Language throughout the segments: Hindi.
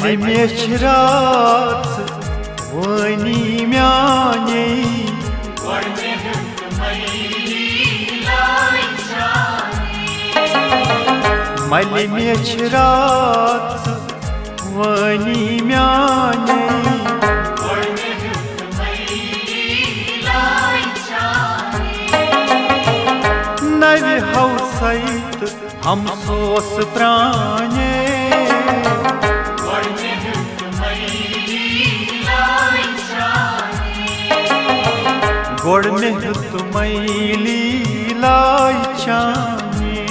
मलि मेछ रात वनी म्याने मलि मेछ रात वनी म्याने नवि हौसैत हम सोस प्राणे गोड़ में तुमैली लाई चाने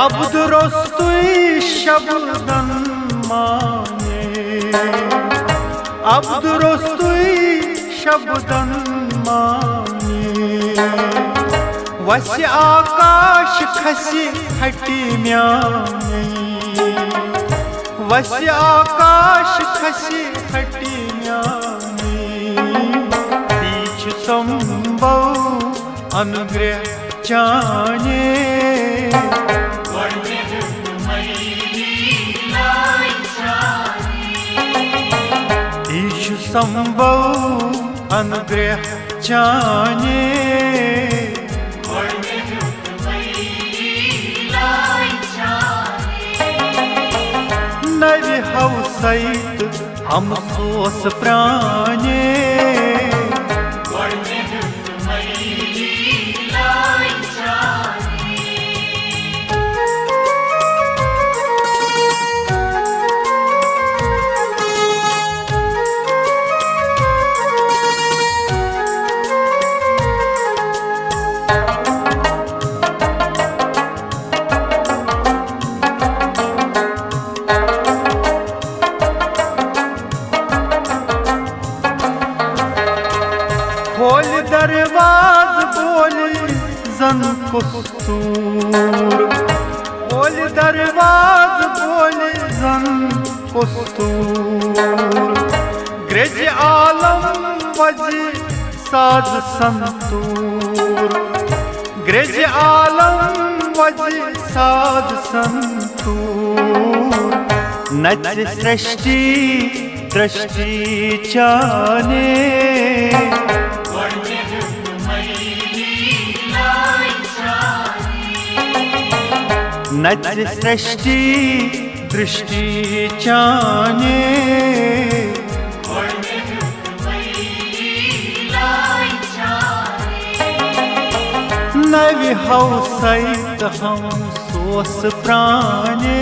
अब दुरुस्तुई शब्दन माने अब दुरुस्तुई शब्दन माने वस्य आकाश खसी हटी म्याने वस्य आकाश खसी हटी म्याने बीच संभव अनुग्रह चाने संभव अनुग्रह चाने नवि हौसैत हम सोस प्राणे खोल दरवाज बोली जन कुस्तूर खोल दरवाज बोली जन कुस्तूर ग्रज आलम वजी साज संतूर ग्रज आलम वजी साज संतूर नच सृष्टि दृष्टि चाने नच सृष्टि दृष्टि चाने नवि हौसैत हम सोस प्राणे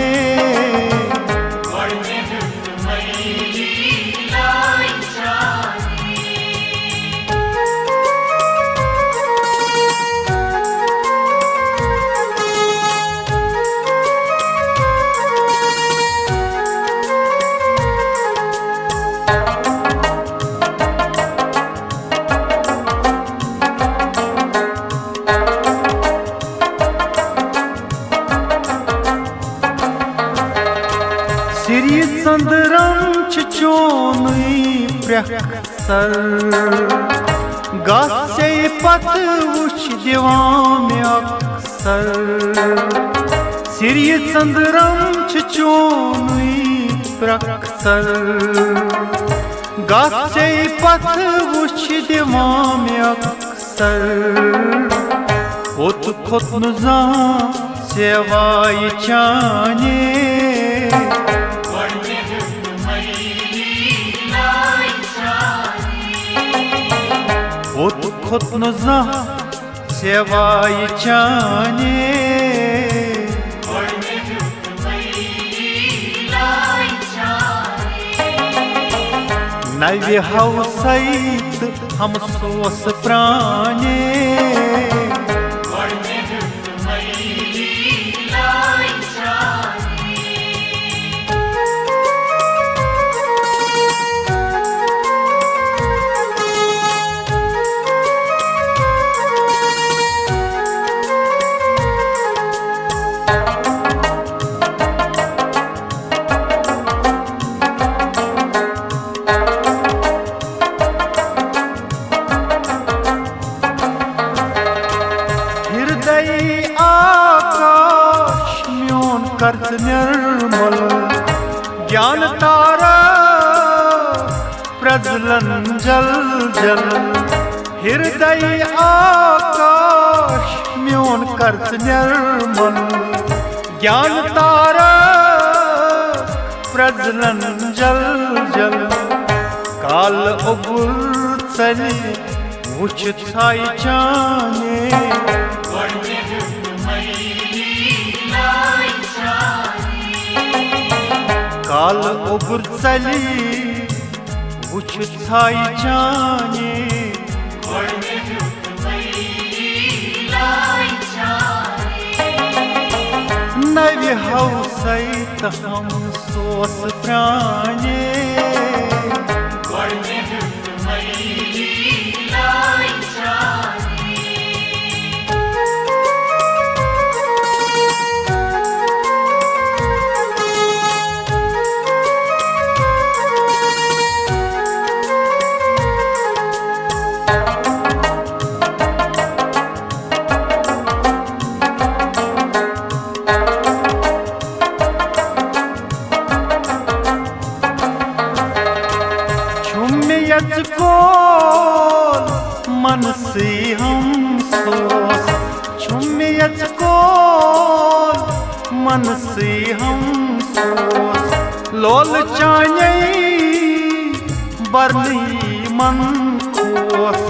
सिरी चंद्रम चोनुई प्रखसर गासे पत उछ दिवाम अक्सर सिरी चंद्रम चोनुई प्रखसर गासे पत उछ दिवाम अक्सर ओत खोत नुजा सेवाई चाने ओत खोत नुजा सेवाई चाने नवि हौसैत हम सोस प्राणे कर्ज निर्मल ज्ञान तारा प्रज्वलन जल जल हृदय आकाश म्योन कर्ज निर्मल ज्ञान तारा प्रज्वलन जल जल काल उगुर चली वुछ छाई चाने काल उगुर चली वुछ छाई चाने नव्य हौ सहित हम सोस प्राणे कोल मन से हम सोस छुमियत कोल मन से हम सोस लोल चाने बरनी मन खोस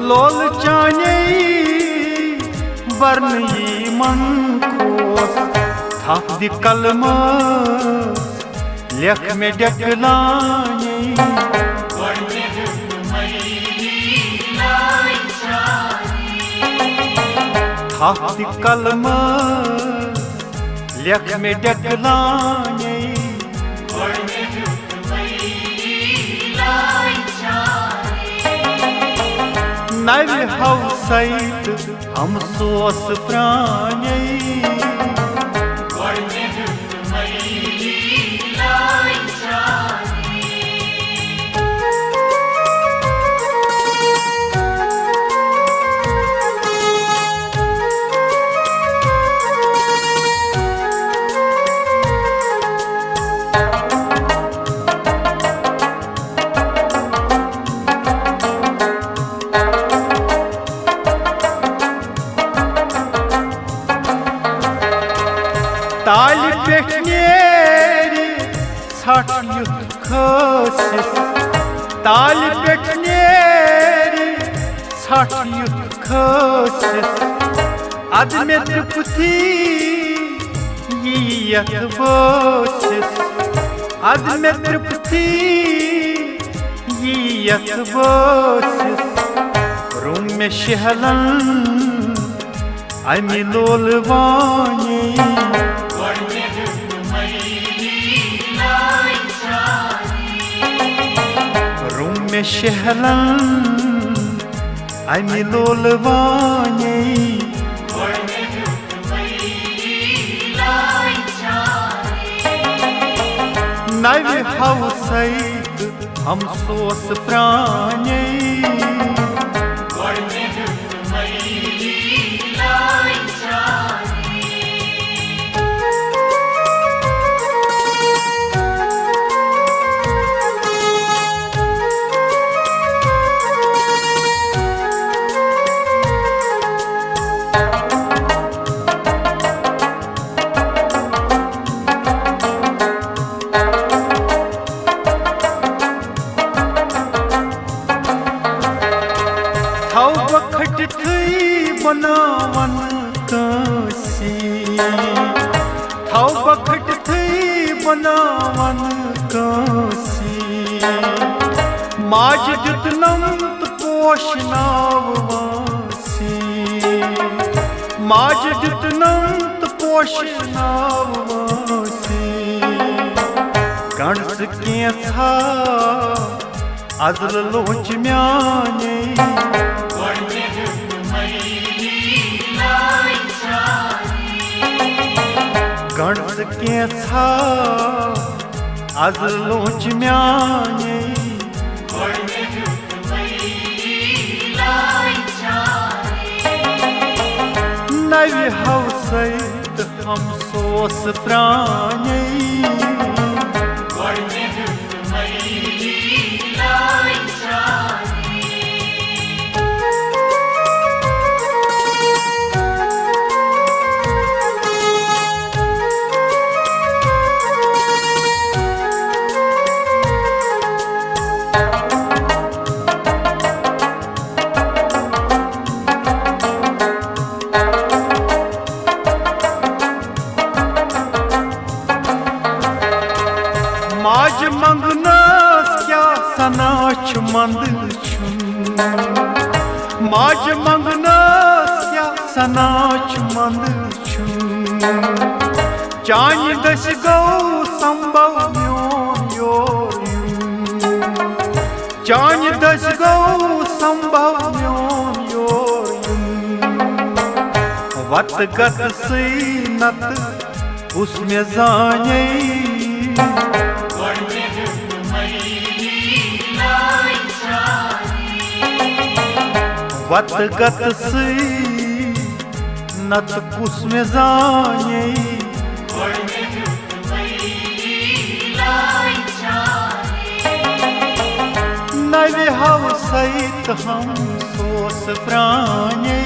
लोल चाने बरनी मन खोस था दि कलम लेख में डकलाने हाथ कलम लेख में डकलाने नव्य हौ सहित हम सोस प्राणे ताल पेटनेरी छठ युद्ध खसिस ताल पेटनेरी छठ युद्ध खसिस अदमे तृप्ति यीयत बसिस अदमे तृप्ति यीयत बसिस रूम में शहलन अमि लोलवानी में शहलन अमि लोलवानी नव्य हौ सहित हम सोस प्राणे बखट थी बनावन काशी थौ बखट थी बनावन काशी माज जुतनंत पोषनाव वासी माज जुतनंत पोषनाव वासी गणस के था अजल लोच म्याने गणस के था अजल लोच म्याने नव्य हौ सहित हम सो सोस प्राणे माज मंगनस क्या सनाच मंद छुन माज मंगनस क्या सनाच मंद छुन चान दस गौ संभव म्योन योर चान दस गौ संभव म्योन योर वत गत सई नत उसमें जाने वत गत सई नत कुस में जाने नवे हव सहित हम सोस प्राणे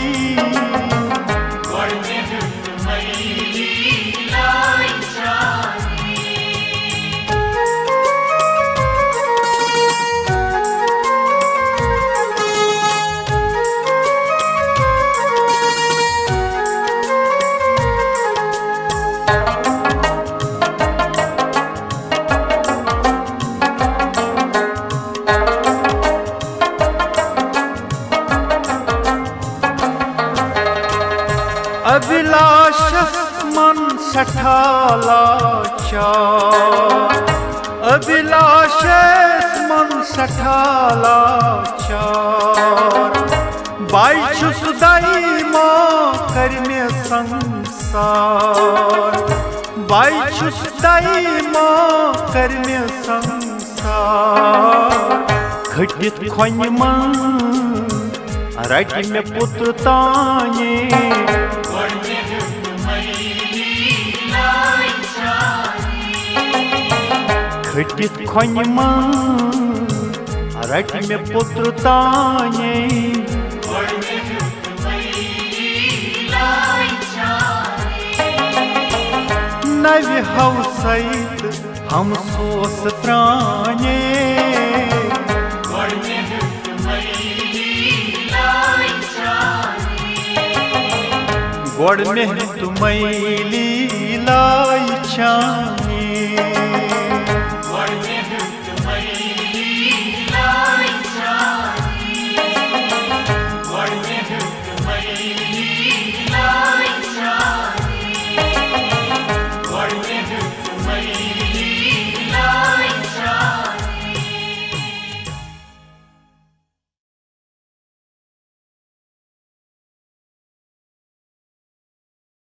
अभिलाषस मन सठाला चार अभिलाषस मन सठाला चार बाईशुस दाई माँ कर में संसार बाईशुस दाई माँ कर में संसार घटित खोन मन रट में पुत्र ताने घटित खोन मन रट में पुत्र ताने नवे हव सहित हम सोस प्राणे गोड़ में तुम्हें लीलाई छाने